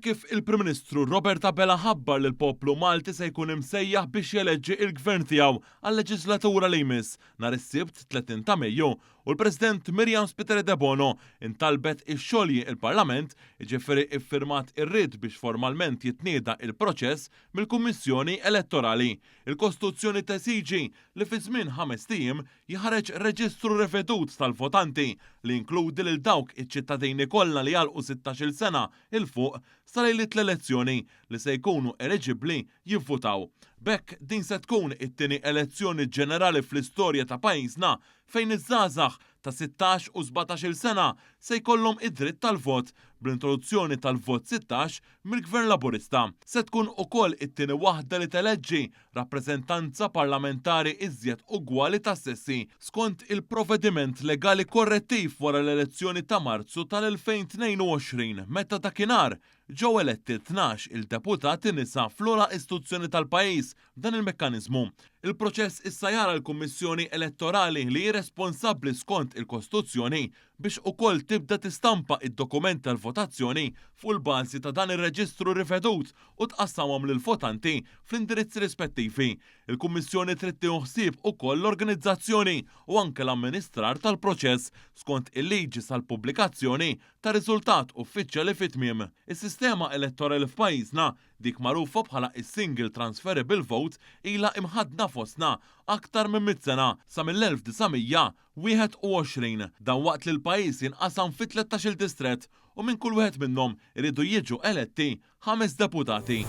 Kif il-Prim Ministru Robert Abela ħabbar li l-poplu Malti se jkun imsejjaħ biex jeleġġi il-gvern tiegħu għal-leġislatura li jmiss nhar is-Sibt 30 ta' Mejju u l-President Miriam Spiteri de Bono intalbet ix-xogħli il-Parlament, jiġifieri iffirmat ir-rid biex formalment jitnieda il-proċess mill-Kummissjoni Elettorali. Il-Kostituzzjoni tesiġi li fi żmien 5 ijiem jħareġ reġistru rivedut tal-votanti li inkludi lil dawk iċ-ċittadini kollha li jalqu 16-il sena il fuq sal-lejliet l-elezzjoni li se jkunu eligibbli jivvutaw. B'hekk din se tkun it-tieni elezzjoni ġenerali fl-istorja ta' pajjiżna fejn iż-żgħażagħ ta' 16 u 17-il sena se jkollhom id-dritt tal-vot bl-introduzzjoni tal-vot 16 mill-Gvern Laburista. Se tkun ukoll it-tieni waħda li teleġġi rappreżentanza parlamentari iżjed ugwali ta' sessi skont il-provvediment legali korrettiv wara l-elezzjoni ta' Marzu tal-2022 meta dakinhar ġew eletti 12 il-deputati nisa fl-ogħla istituzzjoni tal-pajjiż dan il-mekkaniżmu. Il-proċess issa jara l-Kummissjoni Elettorali li hi responsabbli skont il-Kostituzzjoni biex ukoll tibda tistampa id-dokumenti tal-votazzjoni fuq il-bażi ta' dan ir-reġistru rivedut u tqassamhom lill-votanti fl-indirizzi rispettivi. Il-Kummissjoni trid tieħu ħsieb ukoll l-organizzazzjoni u anke l-amministrar tal-proċess skont il-liġi sal-pubblikazzjoni ta' riżultat uffiċjali fit-tmiem. Is-sistema elettorali f'pajjiżna dik magħrufa bħala is-Single Transferable Vote ilha imħaddna fostna aktar minn 100 sena sa mill-1921 dan waqt li l-pajjiż jinqasam fi 13-il distrett u minn kull wieħed minnhom iridu jiġu eletti 5 deputati.